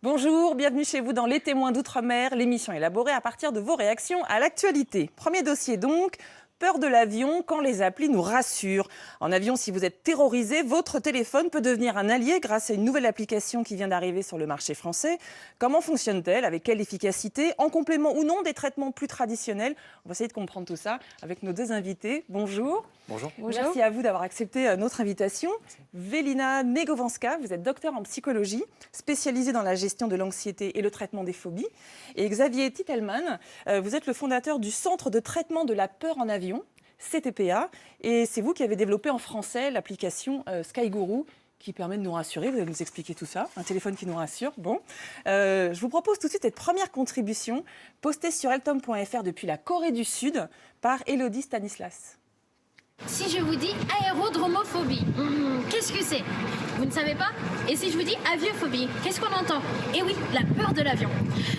Bonjour, bienvenue chez vous dans Les Témoins d'Outre-mer, l'émission élaborée à partir de vos réactions à l'actualité. Premier dossier donc, peur de l'avion quand les applis nous rassurent. En avion, si vous êtes terrorisé, votre téléphone peut devenir un allié grâce à une nouvelle application qui vient d'arriver sur le marché français. Comment fonctionne-t-elle? Avec quelle efficacité? En complément ou non des traitements plus traditionnels? On va essayer de comprendre tout ça avec nos deux invités. Bonjour. Bonjour. Merci à vous d'avoir accepté notre invitation. Velina Negovanska, vous êtes docteur en psychologie, spécialisée dans la gestion de l'anxiété et le traitement des phobies. Et Xavier Titelman, vous êtes le fondateur du Centre de traitement de la peur en avion, CTPA. Et c'est vous qui avez développé en français l'application SkyGuru, qui permet de nous rassurer. Vous allez nous expliquer tout ça. Un téléphone qui nous rassure. Bon. Je vous propose tout de suite cette première contribution postée sur eltom.fr depuis la Corée du Sud par Elodie Stanislas. Si je vous dis aérodromophobie, qu'est-ce que c'est? Vous ne savez pas? Et si je vous dis aviophobie, qu'est-ce qu'on entend? Eh oui, la peur de l'avion.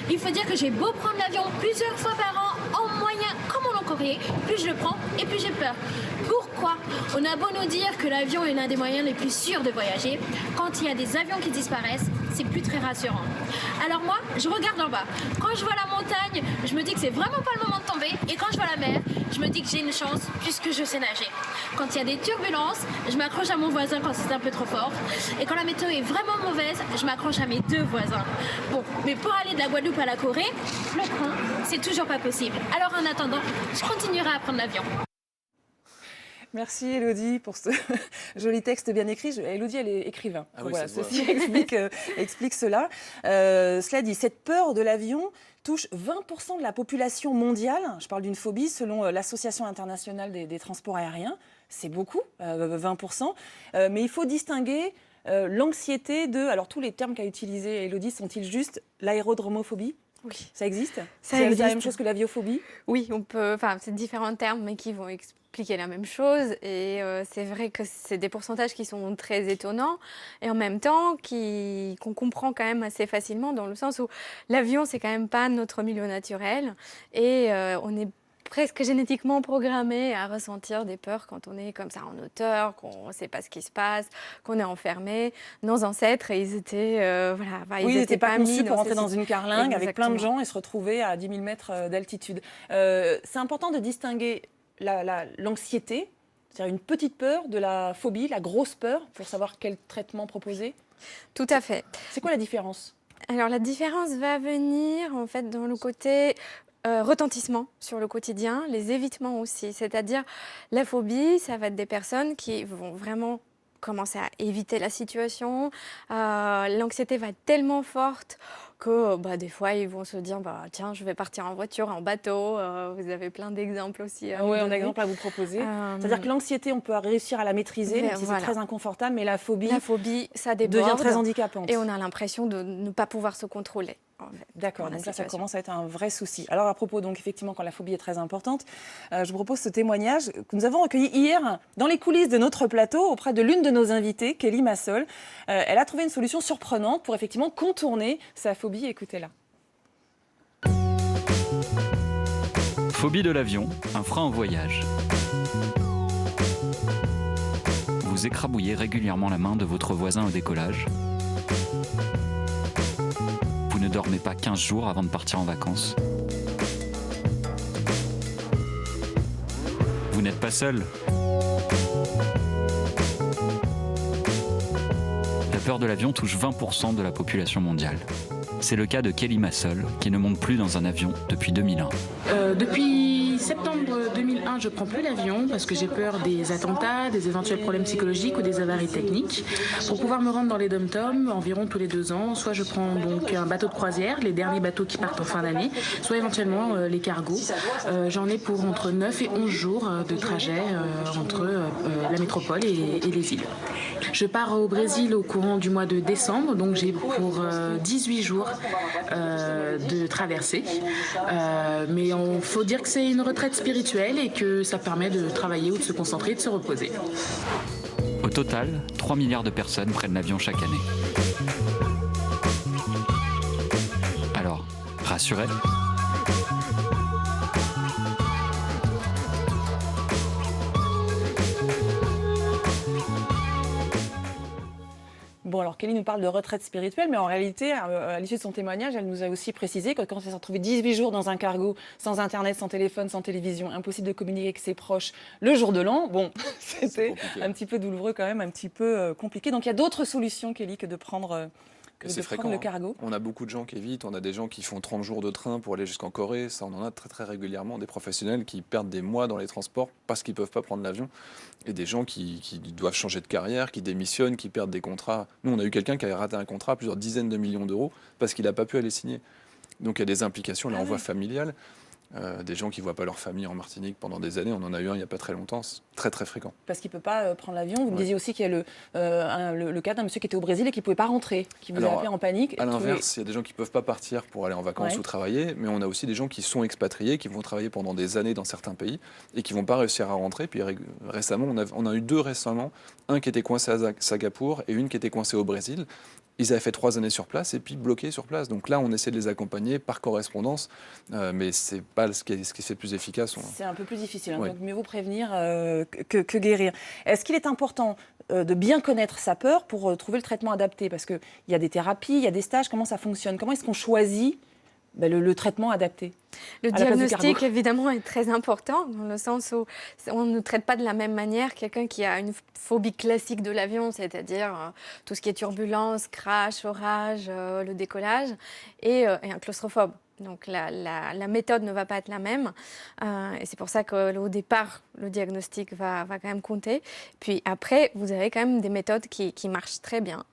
Il faut dire que j'ai beau prendre l'avion plusieurs fois par an, en moyen comme en long courrier, plus je le prends et plus j'ai peur. Pourquoi? On a beau nous dire que l'avion est l'un des moyens les plus sûrs de voyager, quand il y a des avions qui disparaissent, c'est plus très rassurant. Alors moi, je regarde en bas. Quand je vois la montagne, je me dis que c'est vraiment pas le moment de tomber. Et quand je vois la mer, je me dis que j'ai une chance puisque je sais nager. Quand il y a des turbulences, je m'accroche à mon voisin quand c'est un peu trop fort. Et quand la météo est vraiment mauvaise, je m'accroche à mes deux voisins. Bon, mais pour aller de la Guadeloupe à la Corée, le train, c'est toujours pas possible. Alors en attendant, je continuerai à prendre l'avion. Merci Elodie pour ce joli texte bien écrit. Elodie, elle est écrivain. Ah oui, voilà, ça se ceci explique cela. Cela dit, cette peur de l'avion touche 20% de la population mondiale. Je parle d'une phobie selon l'Association internationale des transports aériens. C'est beaucoup, 20%. Mais il faut distinguer l'anxiété de... Alors tous les termes qu'a utilisés Elodie, sont-ils justes? L'aérodromophobie? Oui. Ça existe? Ça C'est existe. la même chose que l'aviophobie? Oui, on peut. Enfin, c'est différents termes, mais qui vont expliquer la même chose. Et c'est vrai que c'est des pourcentages qui sont très étonnants, et en même temps qu'on comprend quand même assez facilement, dans le sens où l'avion, c'est quand même pas notre milieu naturel, et on est presque génétiquement programmé à ressentir des peurs quand on est comme ça en hauteur, qu'on ne sait pas ce qui se passe, qu'on est enfermé. Nos ancêtres, ils étaient, ils n'étaient pas conçus pour entrer dans une une carlingue avec plein de Exactement. gens et se retrouver à 10 000 mètres d'altitude. C'est important de distinguer l'anxiété, c'est-à-dire une petite peur, de la phobie, la grosse peur, pour savoir quel traitement proposer. Tout à fait. C'est quoi la différence? Alors la différence va venir en fait dans le côté retentissement sur le quotidien, les évitements aussi. C'est-à-dire la phobie, ça va être des personnes qui vont vraiment commencer à éviter la situation. L'anxiété va être tellement forte que des fois, ils vont se dire tiens, je vais partir en voiture, en bateau. Vous avez plein d'exemples aussi. Oui, on a un exemple à vous proposer. C'est-à-dire que l'anxiété, on peut réussir à la maîtriser, même si c'est très inconfortable, mais la phobie, ça déborde, devient très handicapante. Et on a l'impression de ne pas pouvoir se contrôler. D'accord, donc là, ça commence à être un vrai souci. Alors, à propos, donc, effectivement, quand la phobie est très importante, je vous propose ce témoignage que nous avons recueilli hier dans les coulisses de notre plateau auprès de l'une de nos invitées, Kelly Massol. Elle a trouvé une solution surprenante pour effectivement contourner sa phobie. Écoutez-la. Phobie de l'avion, un frein au voyage. Vous écrabouillez régulièrement la main de votre voisin au décollage. Vous ne dormez pas 15 jours avant de partir en vacances. Vous n'êtes pas seul. La peur de l'avion touche 20% de la population mondiale. C'est le cas de Kelly Massol, qui ne monte plus dans un avion depuis 2001. Depuis septembre 2001, je ne prends plus l'avion parce que j'ai peur des attentats, des éventuels problèmes psychologiques ou des avaries techniques. Pour pouvoir me rendre dans les dom-toms, environ tous les 2 ans, soit je prends donc un bateau de croisière, les derniers bateaux qui partent en fin d'année, soit éventuellement les cargos. J'en ai pour entre 9 et 11 jours de trajet entre la métropole et les îles. Je pars au Brésil au courant du mois de décembre, donc j'ai pour 18 jours de traversée. Mais il faut dire que c'est une retraite spirituelle et que ça permet de travailler ou de se concentrer et de se reposer. Au total, 3 milliards de personnes prennent l'avion chaque année. Alors, rassurez. Bon, alors Kelly nous parle de retraite spirituelle, mais en réalité, à l'issue de son témoignage, elle nous a aussi précisé que quand elle s'est retrouvée 18 jours dans un cargo, sans Internet, sans téléphone, sans télévision, impossible de communiquer avec ses proches le jour de l'an, bon, c'était un petit peu douloureux quand même, un petit peu compliqué. Donc il y a d'autres solutions, Kelly, que de prendre... C'est fréquent. Le cargo. On a beaucoup de gens qui évitent. On a des gens qui font 30 jours de train pour aller jusqu'en Corée. Ça, on en a très très régulièrement. Des professionnels qui perdent des mois dans les transports parce qu'ils ne peuvent pas prendre l'avion. Et des gens qui doivent changer de carrière, qui démissionnent, qui perdent des contrats. Nous, on a eu quelqu'un qui avait raté un contrat à plusieurs dizaines de millions d'euros parce qu'il n'a pas pu aller signer. Donc il y a des implications, là, l'envoi familial. Des gens qui ne voient pas leur famille en Martinique pendant des années. On en a eu un il n'y a pas très longtemps. C'est très très fréquent. Parce qu'il ne peut pas prendre l'avion. Vous me disiez aussi qu'il y a le cas d'un monsieur qui était au Brésil et qui ne pouvait pas rentrer, qui vous a appelé en panique. À l'inverse, il y a des gens qui ne peuvent pas partir pour aller en vacances Ouais. ou travailler, mais on a aussi des gens qui sont expatriés, qui vont travailler pendant des années dans certains pays et qui ne vont pas réussir à rentrer. Puis récemment, on a eu deux récemment, un qui était coincé à Singapour et une qui était coincée au Brésil. Ils avaient fait 3 années sur place et puis bloqués sur place. Donc là, on essaie de les accompagner par correspondance, mais ce n'est pas ce qui fait le plus efficace. C'est un peu plus difficile, hein, Ouais. donc mieux vaut prévenir que guérir. Est-ce qu'il est important de bien connaître sa peur pour trouver le traitement adapté? Parce qu'il y a des thérapies, il y a des stages, comment ça fonctionne? Comment est-ce qu'on choisit le traitement adapté? Le À la place du diagnostic, cargo. évidemment, est très important, dans le sens où on ne traite pas de la même manière quelqu'un qui a une phobie classique de l'avion, c'est-à-dire tout ce qui est turbulence, crash, orage, le décollage, et un claustrophobe. Donc la méthode ne va pas être la même. Et c'est pour ça qu'au départ, le diagnostic va quand même compter. Puis après, vous avez quand même des méthodes qui marchent très bien.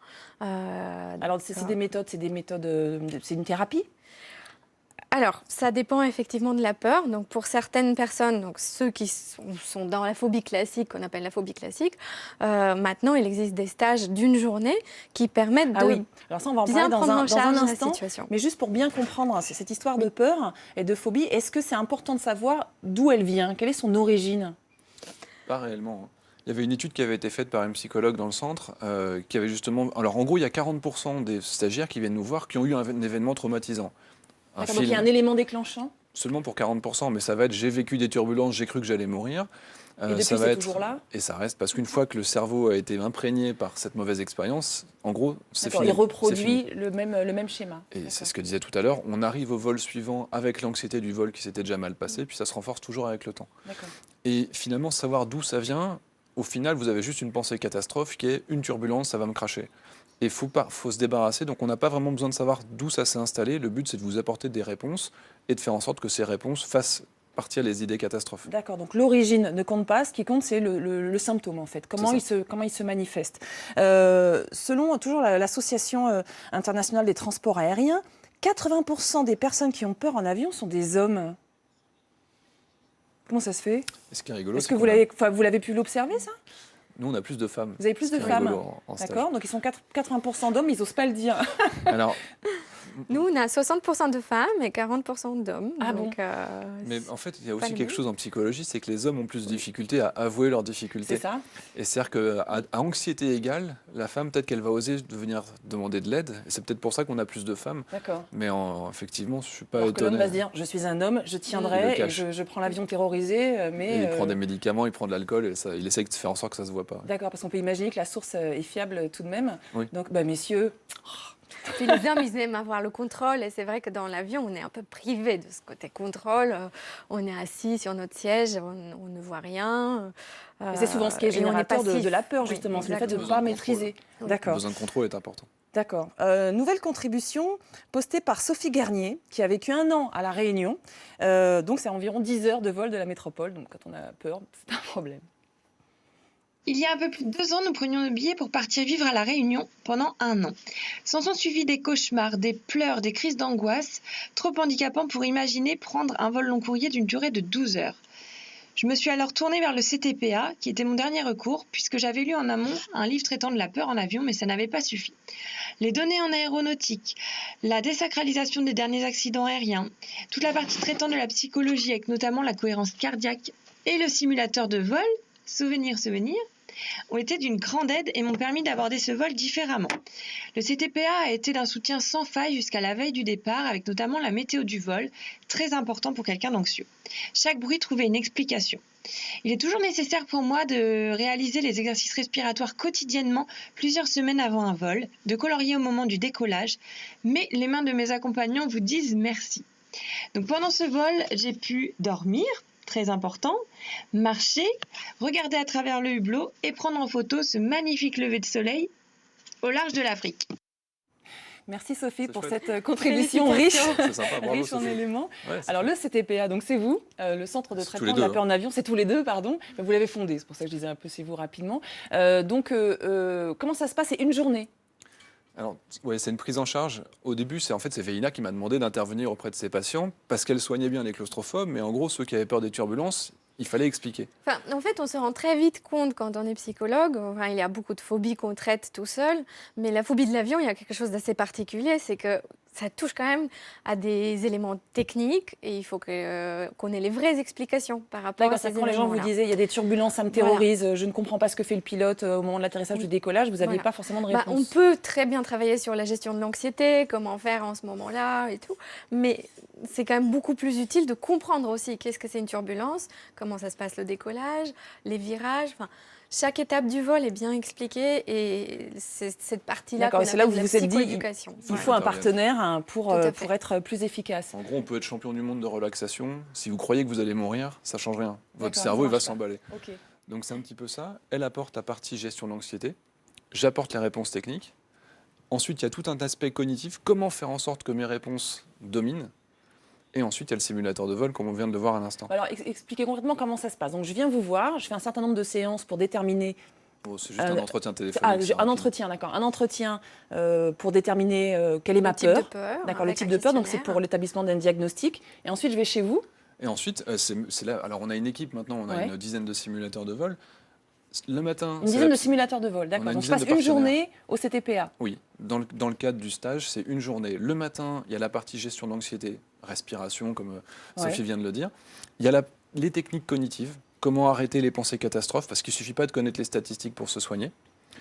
Alors, c'est des méthodes, c'est une thérapie? Alors, ça dépend effectivement de la peur. Donc, pour certaines personnes, donc ceux qui sont dans la phobie classique, qu'on appelle la phobie classique, maintenant, il existe des stages d'une journée qui permettent de Ah oui, alors ça, on va en bien parler prendre en dans un charge la instant. situation. Mais juste pour bien comprendre cette histoire de peur et de phobie, est-ce que c'est important de savoir d'où elle vient? Quelle est son origine? Pas réellement. Il y avait une étude qui avait été faite par un psychologue dans le centre, qui avait justement... Alors en gros, il y a 40% des stagiaires qui viennent nous voir qui ont eu un événement traumatisant. Un Donc il y a un élément déclenchant? Seulement pour 40%, mais ça va être j'ai vécu des turbulences, j'ai cru que j'allais mourir. Et depuis, ça va c'est être... toujours là? Et ça reste, parce qu'une fois que le cerveau a été imprégné par cette mauvaise expérience, en gros, c'est D'accord, fini. il reproduit C'est fini. le même schéma. Et D'accord. c'est ce que disait tout à l'heure, on arrive au vol suivant avec l'anxiété du vol qui s'était déjà mal passé, puis ça se renforce toujours avec le temps. D'accord. Et finalement, savoir d'où ça vient, au final, vous avez juste une pensée catastrophe qui est une turbulence, ça va me cracher. Et il faut se débarrasser, donc on n'a pas vraiment besoin de savoir d'où ça s'est installé. Le but, c'est de vous apporter des réponses et de faire en sorte que ces réponses fassent partir les idées catastrophes. D'accord, donc l'origine ne compte pas, ce qui compte c'est le symptôme en fait, comment il se manifeste. Selon toujours l'Association internationale des transports aériens, 80% des personnes qui ont peur en avion sont des hommes. Comment ça se fait? Et ce qui est rigolo, Est-ce c'est que qu'on vous l'avez pu l'observer ça? nous, on a plus de femmes. Vous avez plus Ce de qui est femmes? rigolo en stage. D'accord, donc ils sont 80% d'hommes, ils n'osent pas le dire. Alors, Nous, on a 60% de femmes et 40% d'hommes. Ah donc, mais en fait, il y a pas aussi les quelque mêmes. chose en psychologie, c'est que les hommes ont plus de difficultés à avouer leurs difficultés. C'est ça? Et c'est-à-dire qu'à anxiété égale, la femme, peut-être qu'elle va oser venir demander de l'aide. Et c'est peut-être pour ça qu'on a plus de femmes. D'accord. Mais effectivement, je ne suis pas Alors que l'homme étonné. va se dire, je suis un homme, je Il tiendrai, le et cache. je prends l'avion terrorisé, mais... Et il prend des médicaments, il prend de l'alcool, et il essaie de faire en sorte que ça ne se voit pas. D'accord, parce qu'on peut imaginer que la source est fiable tout de même. Oui. Donc, messieurs, Puis les hommes, ils aiment avoir le contrôle. Et c'est vrai que dans l'avion, on est un peu privé de ce côté contrôle. On est assis sur notre siège, on ne voit rien. mais c'est souvent ce qui est et on générateur de passif. la peur, Oui, justement, c'est le fait de ne exactement. pas maîtriser. Oui. Le D'accord. besoin de contrôle est important. D'accord. Nouvelle contribution postée par Sophie Garnier, qui a vécu 1 an à La Réunion. Donc, c'est environ 10 heures de vol de la métropole. Donc, quand on a peur, c'est un problème. Il y a un peu plus de 2 ans, nous prenions nos billets pour partir vivre à La Réunion pendant 1 an. S'en sont suivis des cauchemars, des pleurs, des crises d'angoisse, trop handicapants pour imaginer prendre un vol long courrier d'une durée de 12 heures. Je me suis alors tournée vers le CTPA, qui était mon dernier recours, puisque j'avais lu en amont un livre traitant de la peur en avion, mais ça n'avait pas suffi. Les données en aéronautique, la désacralisation des derniers accidents aériens, toute la partie traitant de la psychologie, avec notamment la cohérence cardiaque et le simulateur de vol, souvenir, ont été d'une grande aide et m'ont permis d'aborder ce vol différemment. Le CTPA a été d'un soutien sans faille jusqu'à la veille du départ, avec notamment la météo du vol, très important pour quelqu'un d'anxieux. Chaque bruit trouvait une explication. Il est toujours nécessaire pour moi de réaliser les exercices respiratoires quotidiennement plusieurs semaines avant un vol, de colorier au moment du décollage, mais les mains de mes accompagnants vous disent merci. Donc pendant ce vol, j'ai pu dormir, très important, marcher, regarder à travers le hublot et prendre en photo ce magnifique lever de soleil au large de l'Afrique. Merci Sophie pour chouette. cette contribution riche, C'est sympa, bravo riche en Sophie. éléments. Ouais, c'est Alors le CTPA, donc c'est vous, le Centre de C'est tous traitement les de la deux, peur en avion, c'est tous les deux, pardon. Vous l'avez fondé, c'est pour ça que je disais un peu c'est vous rapidement. Comment ça se passe? C'est une journée? Alors, ouais, c'est une prise en charge. Au début, c'est Vélina qui m'a demandé d'intervenir auprès de ses patients parce qu'elle soignait bien les claustrophobes, mais en gros, ceux qui avaient peur des turbulences, il fallait expliquer. Enfin, en fait, on se rend très vite compte quand on est psychologue. Enfin, il y a beaucoup de phobies qu'on traite tout seul, mais la phobie de l'avion, il y a quelque chose d'assez particulier, c'est que ça touche quand même à des éléments techniques et il faut qu'on ait les vraies explications par rapport à ces Quand les gens vous éléments-là. disaient il y a des turbulences, ça me terrorise, je ne comprends pas ce que fait le pilote au moment de l'atterrissage du décollage, vous n'aviez Voilà. pas forcément de Bah, réponse. on peut très bien travailler sur la gestion de l'anxiété, comment faire en ce moment-là et tout, mais c'est quand même beaucoup plus utile de comprendre aussi qu'est-ce que c'est une turbulence, comment ça se passe le décollage, les virages, enfin, chaque étape du vol est bien expliquée et c'est cette partie-là D'accord, qu'on et c'est là où appelle vous la vous êtes dit, psychoéducation. Il Voilà. faut un Interviennent. partenaire pour Tout à fait. être plus efficace. En gros, on peut être champion du monde de relaxation. Si vous croyez que vous allez mourir, ça change rien. Votre D'accord, cerveau, ça il va marche pas. s'emballer. Ok. Donc c'est un petit peu ça. Elle apporte la partie gestion de l'anxiété. J'apporte les réponses techniques. Ensuite, il y a tout un aspect cognitif. Comment faire en sorte que mes réponses dominent? Et ensuite, il y a le simulateur de vol, comme on vient de le voir à l'instant. Alors expliquez concrètement comment ça se passe. Donc je viens vous voir, je fais un certain nombre de séances pour déterminer. Bon, c'est juste un entretien téléphonique. c'est Un rapide. entretien, d'accord. Un entretien pour déterminer quelle est ma Le type de peur. peur, D'accord, le avec type un de peur. Donc c'est questionnaire. pour l'établissement d'un diagnostic. Et ensuite je vais chez vous. Et ensuite, c'est là. Alors, on a une équipe maintenant, on a Ouais. une dizaine de simulateurs de vol. Le matin, Une c'est dizaine la- de simulateurs de vol, On a d'accord. une Donc je dizaine passe de une partenaires. journée au CTPA. Oui, dans le cadre du stage, c'est une journée. Le matin, il y a la partie gestion d'anxiété, respiration, comme Sophie Ouais. vient de le dire. Il y a les techniques cognitives, comment arrêter les pensées catastrophes, parce qu'il ne suffit pas de connaître les statistiques pour se soigner.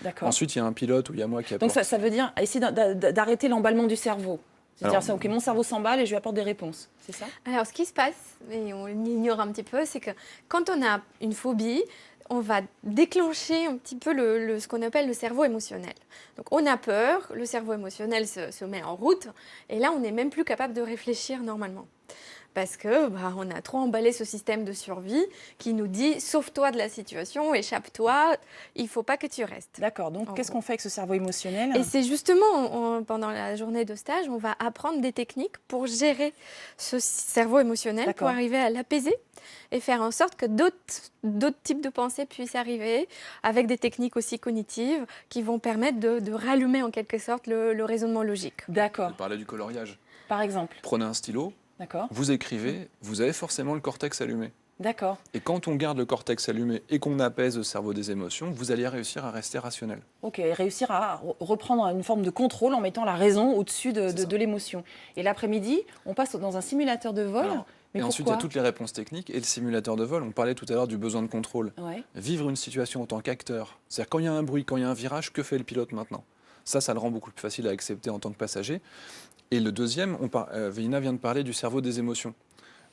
D'accord. Ensuite, il y a un pilote où il y a moi qui Donc apporte. ça veut dire essayer d'arrêter l'emballement du cerveau. C'est-à-dire, Alors- c'est ok, mon cerveau s'emballe et je lui apporte des réponses. C'est ça? Alors, ce qui se passe, et on l'ignore un petit peu, c'est que quand on a une phobie, on va déclencher un petit peu ce qu'on appelle le cerveau émotionnel. Donc, on a peur, le cerveau émotionnel se met en route, et là, on n'est même plus capable de réfléchir normalement. Parce que on a trop emballé ce système de survie qui nous dit sauve-toi de la situation, échappe-toi, il ne faut pas que tu restes. D'accord. Donc En qu'est-ce gros. qu'on fait avec ce cerveau émotionnel? Et c'est justement, pendant la journée de stage, on va apprendre des techniques pour gérer ce cerveau émotionnel, pour D'accord. arriver à l'apaiser et faire en sorte que d'autres types de pensées puissent arriver, avec des techniques aussi cognitives qui vont permettre de rallumer en quelque sorte le raisonnement logique. D'accord. Elle parlait du coloriage. Par exemple. Prenez un stylo, D'accord. vous écrivez, vous avez forcément le cortex allumé. D'accord. Et quand on garde le cortex allumé et qu'on apaise le cerveau des émotions, vous allez réussir à rester rationnel. Ok. Réussir à reprendre une forme de contrôle en mettant la raison au-dessus C'est ça. de l'émotion. Et l'après-midi, on passe dans un simulateur de vol. Alors, Mais et ensuite, il y a pourquoi toutes les réponses techniques et le simulateur de vol. On parlait tout à l'heure du besoin de contrôle. Ouais. Vivre une situation en tant qu'acteur, c'est-à-dire quand il y a un bruit, quand il y a un virage, que fait le pilote maintenant? Ça le rend beaucoup plus facile à accepter en tant que passager. Et le deuxième, Vélina vient de parler du cerveau des émotions.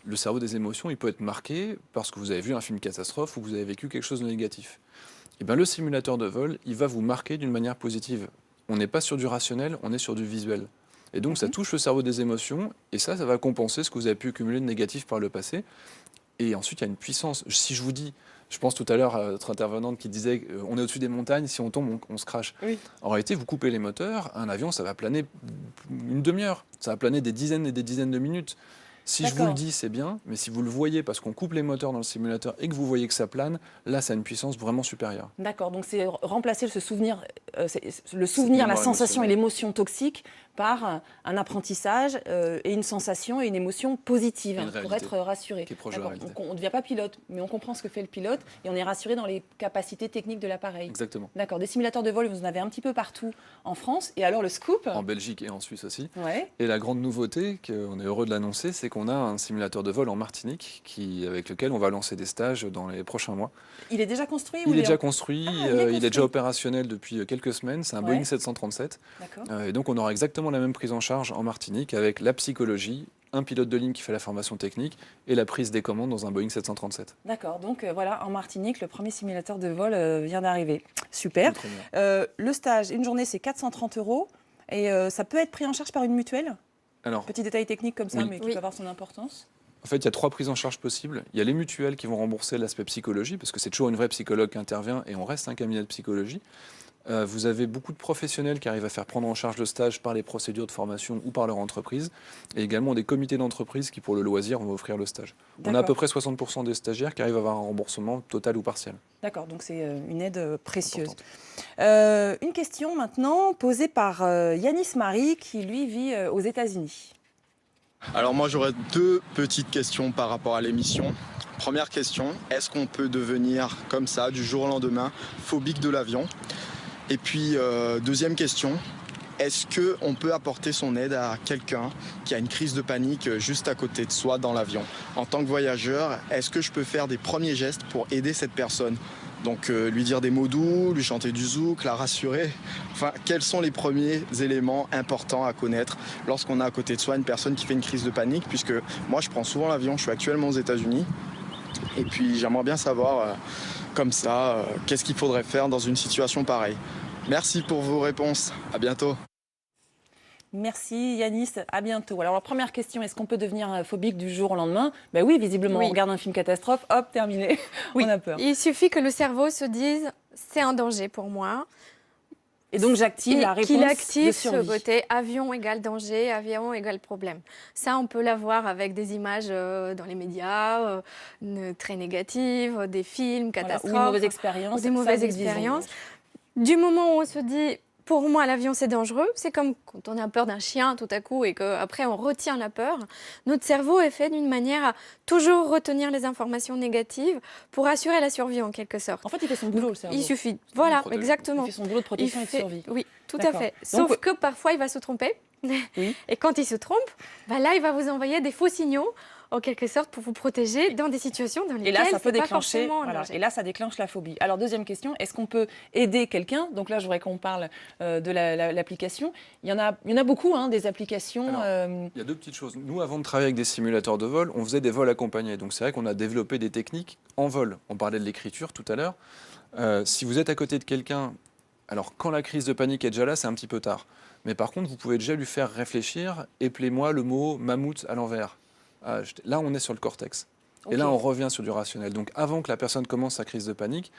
Le cerveau des émotions, il peut être marqué parce que vous avez vu un film catastrophe ou que vous avez vécu quelque chose de négatif. Et bien, le simulateur de vol, il va vous marquer d'une manière positive. On n'est pas sur du rationnel, on est sur du visuel. Et donc, ça touche le cerveau des émotions, et ça va compenser ce que vous avez pu accumuler de négatif par le passé. Et ensuite, il y a une puissance. Si je vous dis, je pense tout à l'heure à notre intervenante qui disait on est au-dessus des montagnes, si on tombe, on se crache. Oui. En réalité, vous coupez les moteurs, un avion, ça va planer une demi-heure. Ça va planer des dizaines et des dizaines de minutes. Si je vous D'accord. le dis, c'est bien, mais si vous le voyez parce qu'on coupe les moteurs dans le simulateur et que vous voyez que ça plane, là, ça a une puissance vraiment supérieure. D'accord. Donc c'est remplacer ce souvenir, le souvenir, la mémoire sensation et émotionnelle. l'émotion toxique par un apprentissage et une sensation et une émotion positive Et une pour réalité être rassuré. qui est proche de la D'accord. réalité. Donc on ne devient pas pilote, mais on comprend ce que fait le pilote et on est rassuré dans les capacités techniques de l'appareil. Exactement. D'accord. Des simulateurs de vol, vous en avez un petit peu partout en France. Et alors le scoop? En Belgique et en Suisse aussi. Ouais. Et la grande nouveauté, qu'on est heureux de l'annoncer, c'est qu'on qu'on a un simulateur de vol en Martinique avec lequel on va lancer des stages dans les prochains mois. Il est déjà construit ou Il est déjà construit, Ah, il est construit. déjà opérationnel depuis quelques semaines. C'est un Ouais. Boeing 737. D'accord. Et donc on aura exactement la même prise en charge en Martinique avec la psychologie, un pilote de ligne qui fait la formation technique et la prise des commandes dans un Boeing 737. D'accord, donc voilà, en Martinique, le premier simulateur de vol vient d'arriver. Super. Très bien. Le stage, une journée, c'est 430 € et ça peut être pris en charge par une mutuelle. Alors, Petit détail technique comme ça, Oui. mais qui Oui. peut avoir son importance. en fait, il y a 3 prises en charge possibles. Il y a les mutuelles qui vont rembourser l'aspect psychologie, parce que c'est toujours une vraie psychologue qui intervient et on reste un cabinet de psychologie. Vous avez beaucoup de professionnels qui arrivent à faire prendre en charge le stage par les procédures de formation ou par leur entreprise, et également des comités d'entreprise qui, pour le loisir, vont offrir le stage. On a à D'accord. peu près 60% des stagiaires qui arrivent à avoir un remboursement total ou partiel. D'accord, donc c'est une aide précieuse. Importante. Une question maintenant posée par Yanis Marie qui lui vit aux États-Unis. Alors moi j'aurais 2 petites questions par rapport à l'émission. Première question, est-ce qu'on peut devenir comme ça du jour au lendemain phobique de l'avion? Et puis deuxième question, est-ce qu'on peut apporter son aide à quelqu'un qui a une crise de panique juste à côté de soi dans l'avion? En tant que voyageur, est-ce que je peux faire des premiers gestes pour aider cette personne? Donc lui dire des mots doux, lui chanter du zouk, la rassurer. Enfin, quels sont les premiers éléments importants à connaître lorsqu'on a à côté de soi une personne qui fait une crise de panique? Puisque moi, je prends souvent l'avion, je suis actuellement aux États-Unis. Et puis j'aimerais bien savoir, comme ça, qu'est-ce qu'il faudrait faire dans une situation pareille. Merci pour vos réponses. À bientôt. Merci Yanis, à bientôt. Alors la première question, est-ce qu'on peut devenir phobique du jour au lendemain? Ben oui, visiblement, Oui. on regarde un film catastrophe, hop, terminé, Oui. on a peur. Il suffit que le cerveau se dise c'est un danger pour moi. Et donc j'active Et la réponse qu'il de active ce survie. côté avion égale danger, avion égale problème. Ça, on peut l'avoir avec des images dans les médias, très négatives, des films, Voilà, catastrophes. ou une mauvaise expérience. ou des ça, mauvaises nous disons. expériences. Du moment où on se dit, pour moi, l'avion, c'est dangereux, c'est comme quand on a peur d'un chien tout à coup et qu'après, on retient la peur. Notre cerveau est fait d'une manière à toujours retenir les informations négatives pour assurer la survie en quelque sorte. En fait, il fait son boulot, le cerveau. Il suffit, voilà, protège. exactement. Il fait son boulot de protection Il et de fait- survie. Oui, tout à D'accord. fait. Donc- Sauf que parfois, il va se tromper. Oui. Et quand il se trompe, bah là, il va vous envoyer des faux signaux, en quelque sorte, pour vous protéger dans des situations dans Et lesquelles là, ça peut c'est pas déclencher. forcément un Voilà. danger. Et là, ça déclenche la phobie. Alors, deuxième question, est-ce qu'on peut aider quelqu'un? Donc là, je voudrais qu'on parle de l'application. Il y en a beaucoup, hein, des applications. Alors, Il y a 2 petites choses. Nous, avant de travailler avec des simulateurs de vol, on faisait des vols accompagnés. Donc c'est vrai qu'on a développé des techniques en vol. On parlait de l'écriture tout à l'heure. Si vous êtes à côté de quelqu'un, alors quand la crise de panique est déjà là, c'est un petit peu tard. Mais par contre, vous pouvez déjà lui faire réfléchir. Éplez-moi le mot mammouth à l'envers. Là, on est sur le cortex. Ok. Et là, on revient sur du rationnel. Donc avant que la personne commence sa crise de panique,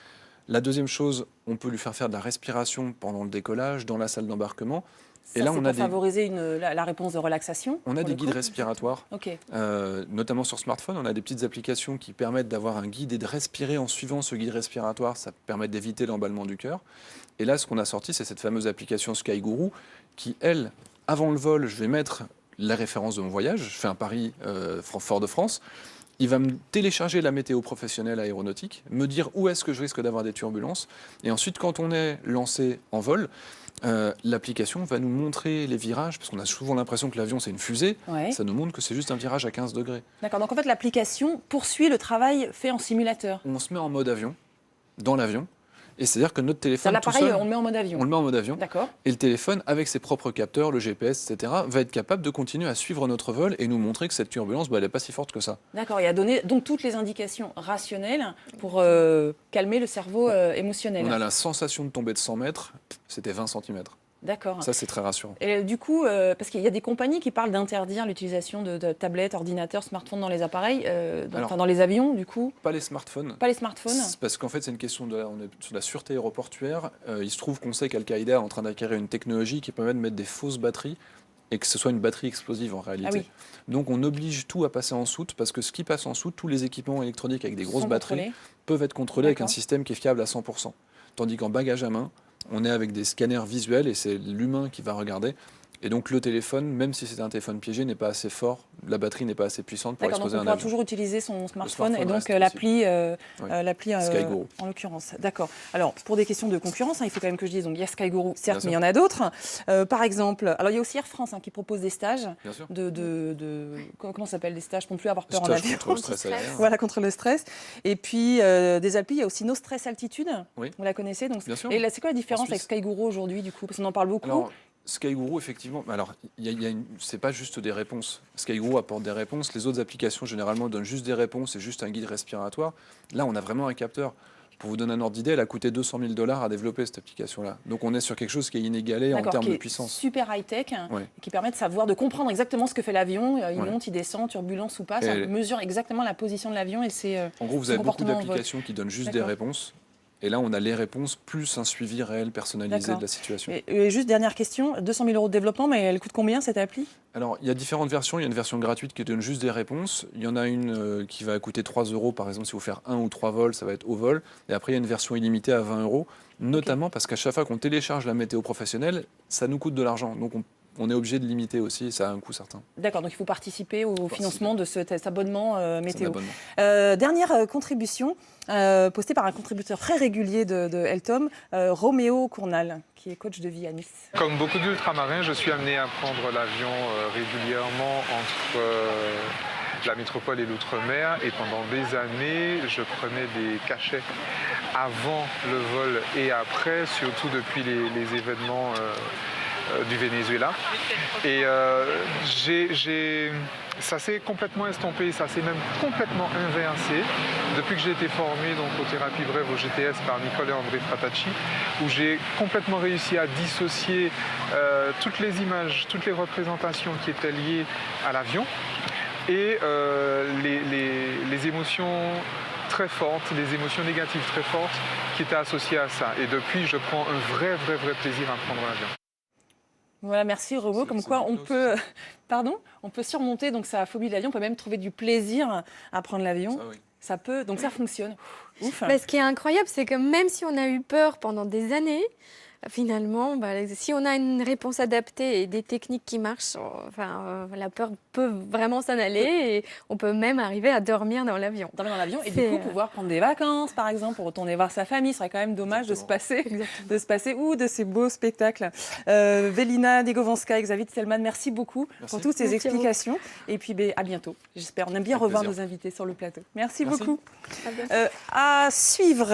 la deuxième chose, on peut lui faire faire de la respiration pendant le décollage, dans la salle d'embarquement. Ça, Et là, c'est on a pour favoriser la réponse de relaxation. On a pour des le guides coup. respiratoires. Ok. Notamment sur smartphone, on a des petites applications qui permettent d'avoir un guide et de respirer en suivant ce guide respiratoire. Ça permet d'éviter l'emballement du cœur. Et là, ce qu'on a sorti, c'est cette fameuse application SkyGuru qui, elle, avant le vol, je vais mettre la référence de mon voyage. Je fais un Paris Fort-de-France. Il va me télécharger la météo professionnelle aéronautique, me dire où est-ce que je risque d'avoir des turbulences. Et ensuite, quand on est lancé en vol, l'application va nous montrer les virages, parce qu'on a souvent l'impression que l'avion c'est une fusée. Ouais. Ça nous montre que c'est juste un virage à 15 degrés. D'accord. Donc en fait, l'application poursuit le travail fait en simulateur. On se met en mode avion, dans l'avion, et c'est-à-dire que notre téléphone, tout L'appareil, seul, on le met en mode on avion. le met en mode avion, D'accord. et le téléphone, avec ses propres capteurs, le GPS, etc., va être capable de continuer à suivre notre vol et nous montrer que cette turbulence, elle n'est pas si forte que ça. D'accord. Il a donné donc toutes les indications rationnelles pour calmer le cerveau émotionnel. On a la sensation de tomber de 100 mètres, c'était 20 cm. D'accord. Ça, c'est très rassurant. Et du coup, parce qu'il y a des compagnies qui parlent d'interdire l'utilisation de tablettes, ordinateurs, smartphones dans les appareils, Alors- dans les avions, du coup, Pas les smartphones. pas les smartphones. C'est parce qu'en fait, c'est une question on est sur la sûreté aéroportuaire. Il se trouve qu'on sait qu'Al-Qaïda est en train d'acquérir une technologie qui permet de mettre des fausses batteries et que ce soit une batterie explosive en réalité. Ah oui. Donc on oblige tout à passer en soute parce que ce qui passe en soute, tous les équipements électroniques avec des grosses Sont batteries contrôlés. peuvent être contrôlés avec un D'accord. système qui est fiable à 100%. Tandis qu'en bagage à main, on est avec des scanners visuels et c'est l'humain qui va regarder. Et donc le téléphone, même si c'est un téléphone piégé, n'est pas assez fort, la batterie n'est pas assez puissante pour D'accord, donc exposer on un pourra avion. toujours utiliser son smartphone et smartphone donc reste l'appli Skyguru. en l'occurrence. D'accord. Alors pour des questions de concurrence, il faut quand même que je dise, donc il y a Skyguru, certes, Bien sûr. mais il y en a d'autres. Par exemple, alors il y a aussi Air France qui propose des stages Bien sûr. comment ça s'appelle, des stages pour ne plus avoir peur en Stage avion. contre le stress aérien. Voilà, contre le stress. Et puis des applis, il y a aussi No Stress Altitude. Oui. Vous la connaissez donc. Bien sûr. Et là, c'est quoi la différence En avec Suisse. Skyguru aujourd'hui du coup, parce qu'on en parle beaucoup. Alors, Skyguru, effectivement, alors, c'est pas juste des réponses. Skyguru apporte des réponses. Les autres applications, généralement, donnent juste des réponses et juste un guide respiratoire. Là, on a vraiment un capteur. Pour vous donner un ordre d'idée, elle a coûté 200 000 $ à développer, cette application-là. Donc, on est sur quelque chose qui est inégalé en D'accord, termes qui de est puissance. super high-tech, Ouais. qui permet de savoir, de comprendre exactement ce que fait l'avion. Il Ouais. monte, il descend, turbulence ou pas. Et Ça mesure exactement la position de l'avion et c'est. En gros, vous son avez beaucoup comportement en vol. d'applications qui donnent juste des D'accord. réponses. Et là, on a les réponses plus un suivi réel, personnalisé D'accord. de la situation. Et juste dernière question, 200 000 € de développement, mais elle coûte combien cette appli? Alors, il y a différentes versions. Il y a une version gratuite qui donne juste des réponses. Il y en a une qui va coûter 3 €. Par exemple, si vous faites 1 ou 3 vols, ça va être au vol. Et après, il y a une version illimitée à 20 €. Notamment parce qu'à chaque fois qu'on télécharge la météo professionnelle, ça nous coûte de l'argent. Donc, on est obligé de limiter aussi. Et ça a un coût certain. D'accord, donc il faut participer au financement de cet abonnement C'est un météo. abonnement. Dernière contribution postée par un contributeur très régulier de Eltom, Roméo Cournal, qui est coach de vie à Nice. Comme beaucoup d'ultramarins, je suis amené à prendre l'avion régulièrement entre la métropole et l'outre-mer. Et pendant des années, je prenais des cachets avant le vol et après, surtout depuis les événements du Venezuela. Et ça s'est complètement estompé, ça s'est même complètement inversé depuis que j'ai été formé donc, aux thérapies brèves au GTS par Nicole et André Fratacci, où j'ai complètement réussi à dissocier toutes les images, toutes les représentations qui étaient liées à l'avion et les émotions très fortes, les émotions négatives très fortes qui étaient associées à ça. Et depuis, je prends un vrai plaisir à prendre l'avion. Voilà, merci Roméo. Comme quoi on peut, on peut surmonter donc sa phobie de l'avion, on peut même trouver du plaisir à prendre l'avion. Ça, oui. Ça peut, donc ça fonctionne. Ouf. Ce qui est incroyable, c'est que même si on a eu peur pendant des années, finalement, si on a une réponse adaptée et des techniques qui marchent, la peur peut vraiment s'en aller et on peut même arriver à dormir dans l'avion. Dormir dans l'avion et du coup pouvoir prendre des vacances, par exemple, pour retourner voir sa famille. Ce serait quand même dommage de se passer de ces beaux spectacles. Vélina Negovanska, Xavier Titelman, merci beaucoup pour toutes ces explications. Et puis à bientôt. J'espère. On aime bien revoir nos invités sur le plateau. Merci beaucoup. À bientôt. À suivre.